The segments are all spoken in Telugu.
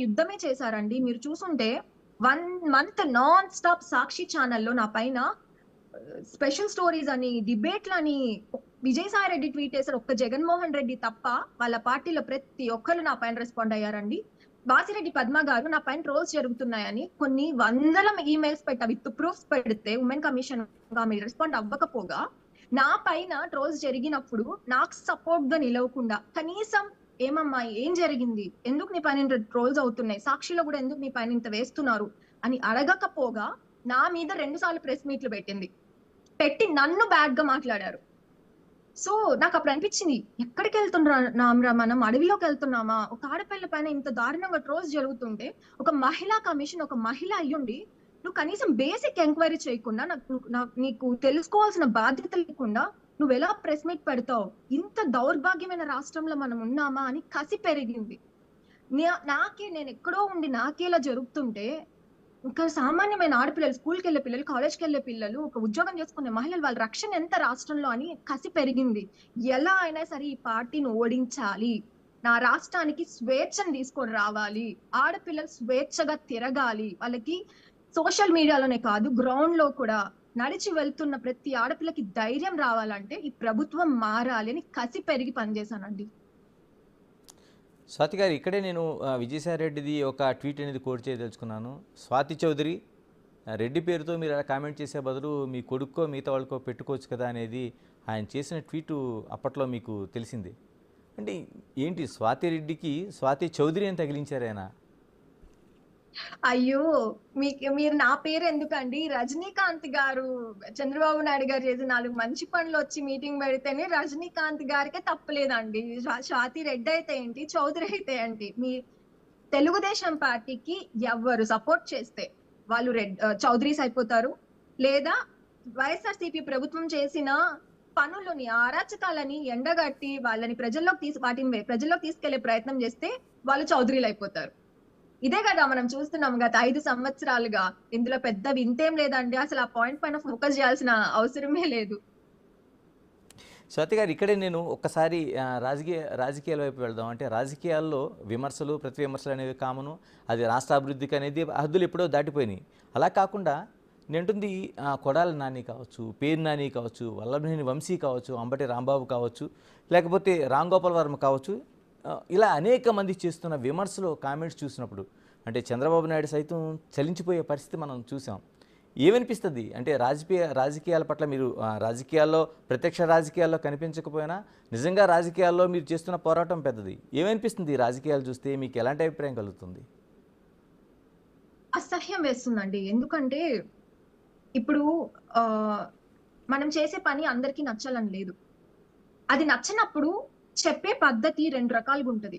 యుద్ధమే చేశారండి. మీరు చూసుంటే 1 మంత్ నాన్ స్టాప్ సాక్షి ఛానల్‌లో నా పైన స్పెషల్ స్టోరీస్ అని, డిబేట్‌లని విజయసాయి రెడ్డి ట్వీట్ చేసారు. ఒక్క జగన్మోహన్ రెడ్డి తప్ప వాళ్ళ పార్టీలో ప్రతి ఒక్కరు నా పైన రెస్పాండ్ అయ్యారండి. వాసిరెడ్డి పద్మ గారు నా పైన ట్రోల్స్ జరుగుతున్నాయని కొన్ని వందల ఈమెయిల్స్ పెట్టా విత్ ప్రూఫ్స్ పెడితే ఉమెన్ కమిషన్ ఆమె రెస్పాండ్ అవ్వకపోగా నా పైన ట్రోల్స్ జరిగినప్పుడు నాకు సపోర్ట్ గా నిలవకుండా కనీసం ఏమమ్మా ఏం జరిగింది, ఎందుకు నీ పైన ఇంత ట్రోల్స్ అవుతున్నాయి, సాక్షిలో కూడా ఎందుకు నీ పైన ఇంత వేస్తున్నారు అని అడగకపోగా నా మీద 2 సార్లు ప్రెస్ మీట్లు పెట్టి నన్ను బ్యాడ్ గా మాట్లాడారు. సో నాకు అప్పుడు అనిపించింది, ఎక్కడికి వెళ్తున్నారా, మనం అడవిలోకి వెళ్తున్నామా? ఒక ఆడపిల్ల పైన ఇంత దారుణంగా ట్రోల్స్ జరుగుతుంటే ఒక మహిళా కమిషన్, ఒక మహిళ అయ్యుండి నువ్వు కనీసం బేసిక్ ఎంక్వైరీ చేయకుండా నీకు తెలుసుకోవాల్సిన బాధ్యత లేకుండా నువ్వు ఎలా ప్రెస్ మీట్ పెడతావు? ఇంత దౌర్భాగ్యమైన రాష్ట్రంలో మనం ఉన్నామా అని కసి పెరిగింది. నేను ఎక్కడో ఉండి నాకే ఇలా జరుగుతుంటే ఇంకా సామాన్యమైన ఆడపిల్లలు, స్కూల్కి వెళ్ళే పిల్లలు, కాలేజ్కి వెళ్ళే పిల్లలు, ఒక ఉద్యోగం చేసుకునే మహిళలు, వాళ్ళ రక్షణ ఎంత రాష్ట్రంలో అని కసి పెరిగింది. ఎలా అయినా సరే ఈ పార్టీని ఓడించాలి, నా రాష్ట్రానికి స్వేచ్ఛను తీసుకొని రావాలి, ఆడపిల్లలు స్వేచ్ఛగా తిరగాలి, వాళ్ళకి సోషల్ మీడియాలోనే కాదు గ్రౌండ్ లో కూడా నడిచి వెళ్తున్న ప్రతి ఆడపిల్లకి ధైర్యం రావాలంటే ఈ ప్రభుత్వం మారాలి అని కసి పెరిగి పనిచేశానండి. స్వాతి గారు, ఇక్కడే నేను విజయసాయి రెడ్డిది ఒక ట్వీట్ అనేది కోట్ చేయదలుచుకున్నాను. స్వాతి చౌదరి, రెడ్డి పేరుతో మీరు అలా కామెంట్ చేసే బదులు మీ కొడుక్కో మిగతా వాళ్ళకో పెట్టుకోవచ్చు కదా అనేది ఆయన చేసిన ట్వీటు అప్పట్లో మీకు తెలిసింది. అంటే ఏంటి స్వాతి రెడ్డికి స్వాతి చౌదరి అని తగిలించారు ఆయన? అయ్యో, మీరు నా పేరు ఎందుకండి? రజనీకాంత్ గారు, చంద్రబాబు నాయుడు గారు చేసి 4 మంచి పనులు వచ్చి మీటింగ్ పెడితేనే రజనీకాంత్ గారికే తప్పలేదండి. స్వాతి రెడ్డి అయితే ఏంటి, చౌదరి అయితే ఏంటి? మీ తెలుగుదేశం పార్టీకి ఎవరు సపోర్ట్ చేస్తే వాళ్ళు చౌదరీస్ అయిపోతారు, లేదా వైఎస్ఆర్సీపీ ప్రభుత్వం చేసిన పనులని, అరాచకాలని ఎండగట్టి వాటిని ప్రజల్లోకి తీసుకెళ్లే ప్రయత్నం చేస్తే వాళ్ళు చౌదరీలు అయిపోతారు. ఇదే కదా మనం చూస్తున్నాం గత 5 సంవత్సరాలుగా. ఇందులో పెద్ద వింతేం లేదండి. అసలు ఆ పాయింట్ పైన ఫోకస్ చేయాల్సిన అవసరమే లేదు. స్వాతి గారు, ఇక్కడే నేను ఒక్కసారి రాజకీయాల వైపు వెళ్దాం. అంటే రాజకీయాల్లో విమర్శలు, ప్రతి విమర్శలు అనేవి కామను. అది రాష్ట్ర అభివృద్ధికి అనేది హద్దులు ఎప్పుడో దాటిపోయినాయి. అలా కాకుండా నేంటుంది కొడాలి నాని కావచ్చు, పేరు నాని కావచ్చు, వల్లభనేని వంశీ కావచ్చు, అంబటి రాంబాబు కావచ్చు, లేకపోతే రామ్ గోపాల్ వర్మ కావచ్చు, ఇలా అనేక మంది చేస్తున్న విమర్శలు, కామెంట్స్ చూసినప్పుడు అంటే చంద్రబాబు నాయుడు సైతం చలించిపోయే పరిస్థితి మనం చూసాం. ఏమనిపిస్తుంది? అంటే రాజకీయాల పట్ల మీరు రాజకీయాల్లో, ప్రత్యక్ష రాజకీయాల్లో కనిపించకపోయినా నిజంగా రాజకీయాల్లో మీరు చేస్తున్న పోరాటం పెద్దది. ఏమనిపిస్తుంది రాజకీయాలు చూస్తే? మీకు ఎలాంటి అభిప్రాయం కలుగుతుంది? అసహ్యం వేస్తుందండి. ఎందుకంటే ఇప్పుడు మనం చేసే పని అందరికీ నచ్చాలని లేదు. అది నచ్చనప్పుడు చెప్పే పద్ధతి 2 రకాలుగా ఉంటది.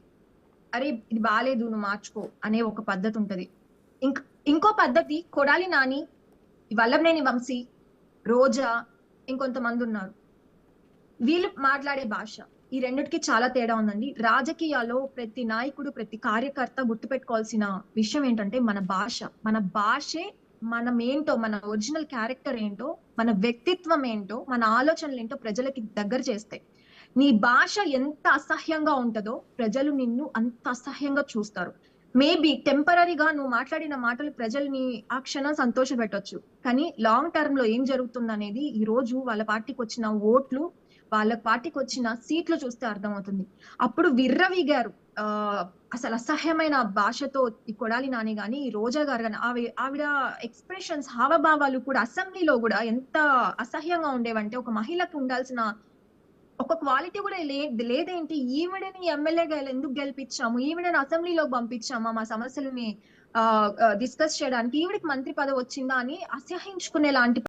అరే ఇది బాలేదు, నువ్వు మార్చుకో అనే ఒక పద్ధతి ఉంటది. ఇంకో పద్ధతి కొడాలి నాని, వల్లభనేని వంశీ, రోజా, ఇంకొంతమంది ఉన్నారు. వీళ్ళు మాట్లాడే భాష, ఈ రెండిటికి చాలా తేడా ఉందండి. రాజకీయాల్లో ప్రతి నాయకుడు, ప్రతి కార్యకర్త గుర్తుపెట్టుకోవాల్సిన విషయం ఏంటంటే మన భాషే మనం ఏంటో, మన ఒరిజినల్ క్యారెక్టర్ ఏంటో, మన వ్యక్తిత్వం ఏంటో, మన ఆలోచనలు ఏంటో ప్రజలకి దగ్గర చేస్తాయి. నీ భాష ఎంత అసహ్యంగా ఉంటుందో ప్రజలు నిన్ను అంత అసహ్యంగా చూస్తారు. మేబీ టెంపరీగా నువ్వు మాట్లాడిన మాటలు ప్రజల్ని ఆ క్షణం సంతోష పెట్టొచ్చు, కానీ లాంగ్ టర్మ్ లో ఏం జరుగుతుంది అనేది ఈ రోజు వాళ్ళ పార్టీకి వచ్చిన ఓట్లు, వాళ్ళ పార్టీకి వచ్చిన సీట్లు చూస్తే అర్థమవుతుంది. అప్పుడు విర్రవీగారు. అసలు అసహ్యమైన భాషతో ఈ కొడాలి నాని గాని, ఈ రోజా గారు గాని, ఆవిడ ఎక్స్ప్రెషన్స్, హావభావాలు కూడా అసెంబ్లీలో కూడా ఎంత అసహ్యంగా ఉండేవంటే, ఒక మహిళకు ఉండాల్సిన ఒక క్వాలిటీ కూడా లేదేంటి? ఈవిడని ఎమ్మెల్యేగా ఎందుకు గెలిపించాము, ఈవిడని అసెంబ్లీలోకి పంపించామా మా సమస్యలని డిస్కస్ చేయడానికి, ఈవిడికి మంత్రి పదవి వచ్చిందా అని అసహించుకునే లాంటి